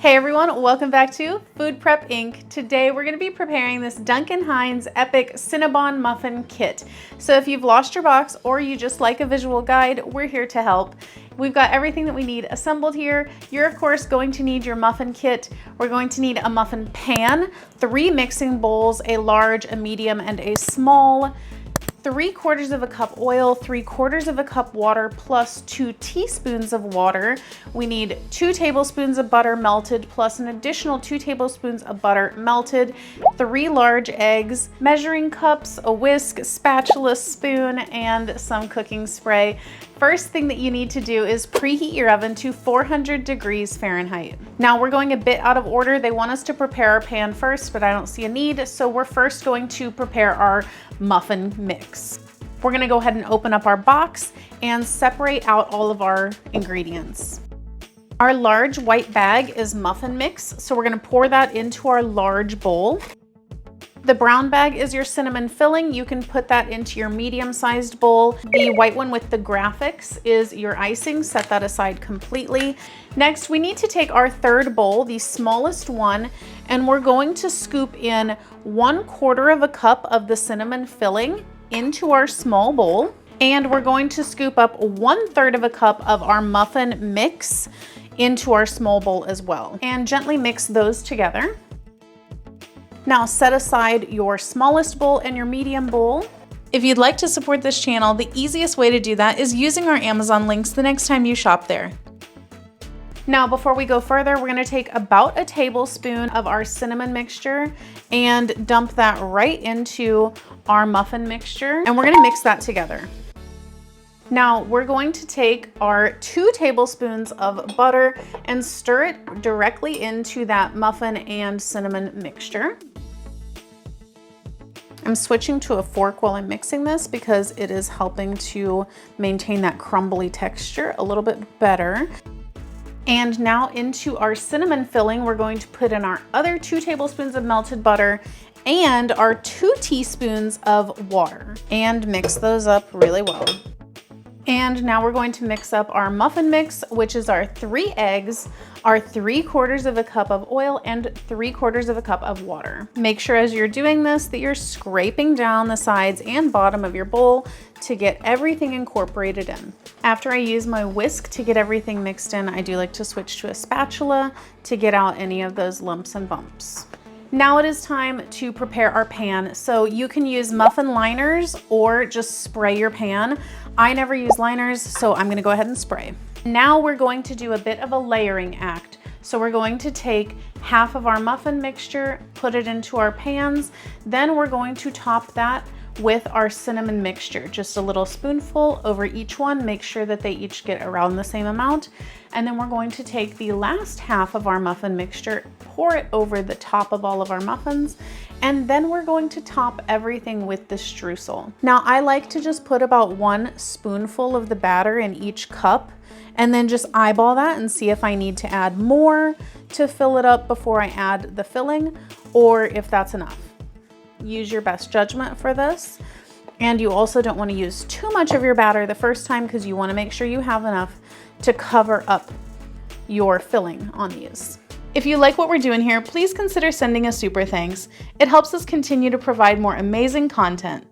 Hey everyone, welcome back to Food Prep Inc. Today we're going to be preparing this Duncan Hines Epic Cinnabon Muffin Kit. So if you've lost your box or you just like a visual guide, we're here to help. We've got everything that we need assembled here. You're of course going to need your muffin kit. We're going to need a muffin pan, 3 mixing bowls, a large, a medium, and a small, 3/4 of a cup oil, 3/4 of a cup water, plus 2 teaspoons of water. We need 2 tablespoons of butter melted, plus an additional 2 tablespoons of butter melted, 3 large eggs, measuring cups, a whisk, spatula, spoon, and some cooking spray. First thing that you need to do is preheat your oven to 400 degrees Fahrenheit. Now we're going a bit out of order. They want us to prepare our pan first, but I don't see a need. So we're first going to prepare our muffin mix. We're gonna go ahead and open up our box and separate out all of our ingredients. Our large white bag is muffin mix, so we're gonna pour that into our large bowl. The brown bag is your cinnamon filling. You can put that into your medium-sized bowl. The white one with the graphics is your icing. Set that aside completely. Next, we need to take our third bowl, the smallest one, and we're going to scoop in 1/4 of a cup of the cinnamon filling into our small bowl. And we're going to scoop up 1/3 of a cup of our muffin mix into our small bowl as well. And gently mix those together. Now set aside your smallest bowl and your medium bowl. If you'd like to support this channel, the easiest way to do that is using our Amazon links the next time you shop there. Now before we go further, we're gonna take about a tablespoon of our cinnamon mixture and dump that right into our muffin mixture, and we're gonna mix that together. Now we're going to take our 2 tablespoons of butter and stir it directly into that muffin and cinnamon mixture. I'm switching to a fork while I'm mixing this because it is helping to maintain that crumbly texture a little bit better. And now into our cinnamon filling, we're going to put in our other 2 tablespoons of melted butter and our 2 teaspoons of water and mix those up really well. And now we're going to mix up our muffin mix, which is our 3 eggs, our 3/4 of a cup of oil, and 3/4 of a cup of water. Make sure as you're doing this that you're scraping down the sides and bottom of your bowl to get everything incorporated in. After I use my whisk to get everything mixed in, I do like to switch to a spatula to get out any of those lumps and bumps. Now it is time to prepare our pan. So you can use muffin liners or just spray your pan. I never use liners, so I'm gonna go ahead and spray. Now we're going to do a bit of a layering act. So we're going to take half of our muffin mixture, put it into our pans, then we're going to top that with our cinnamon mixture, just a little spoonful over each one. Make sure that they each get around the same amount. And then we're going to take the last half of our muffin mixture, pour it over the top of all of our muffins, and then we're going to top everything with the streusel. Now I like to just put about 1 spoonful of the batter in each cup and then just eyeball that and see if I need to add more to fill it up before I add the filling, or if that's enough. Use your best judgment for this. And you also don't want to use too much of your batter the first time because you want to make sure you have enough to cover up your filling on these. If you like what we're doing here, please consider sending a super thanks. It helps us continue to provide more amazing content.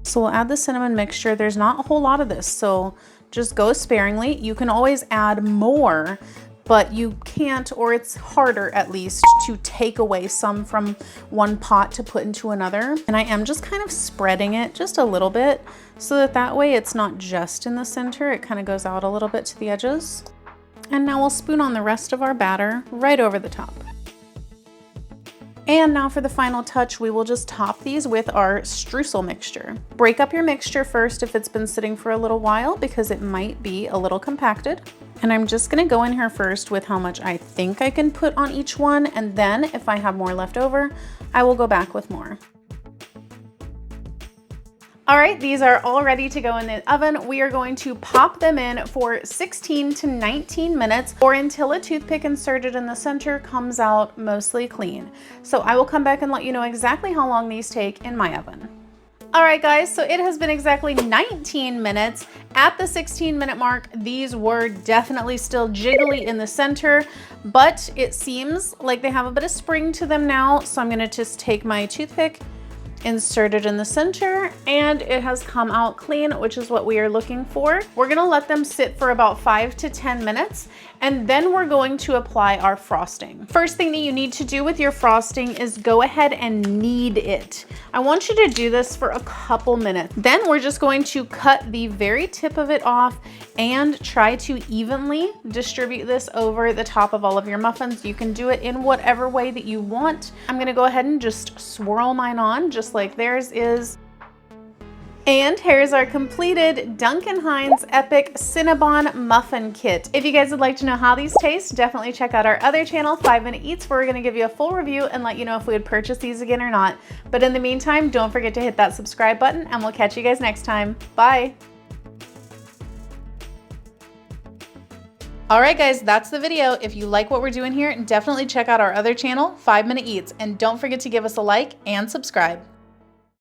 So we'll add the cinnamon mixture. There's not a whole lot of this, so just go sparingly. You can always add more, but you can't, or it's harder at least, to take away some from one pot to put into another. And I am just kind of spreading it just a little bit so that way it's not just in the center, it kind of goes out a little bit to the edges. And now we'll spoon on the rest of our batter right over the top. And now for the final touch, we will just top these with our streusel mixture. Break up your mixture first if it's been sitting for a little while because it might be a little compacted. And I'm just gonna go in here first with how much I think I can put on each one, and then if I have more left over, I will go back with more. All right, these are all ready to go in the oven. We are going to pop them in for 16 to 19 minutes or until a toothpick inserted in the center comes out mostly clean. So I will come back and let you know exactly how long these take in my oven. All right, guys, so it has been exactly 19 minutes. At the 16-minute mark, these were definitely still jiggly in the center, but it seems like they have a bit of spring to them now. So I'm gonna just take my toothpick, insert it in the center, and it has come out clean, which is what we are looking for. We're gonna let them sit for about 5 to 10 minutes, and then we're going to apply our frosting. First thing that you need to do with your frosting is go ahead and knead it. I want you to do this for a couple minutes. Then we're just going to cut the very tip of it off and try to evenly distribute this over the top of all of your muffins. You can do it in whatever way that you want. I'm gonna go ahead and just swirl mine on just like theirs is. And here's our completed Duncan Hines Epic Cinnabon Muffin Kit. If you guys would like to know how these taste, definitely check out our other channel, 5 Minute Eats, where we're gonna give you a full review and let you know if we would purchase these again or not. But in the meantime, don't forget to hit that subscribe button, and we'll catch you guys next time. Bye. All right, guys, that's the video. If you like what we're doing here, definitely check out our other channel, 5 Minute Eats, and don't forget to give us a like and subscribe.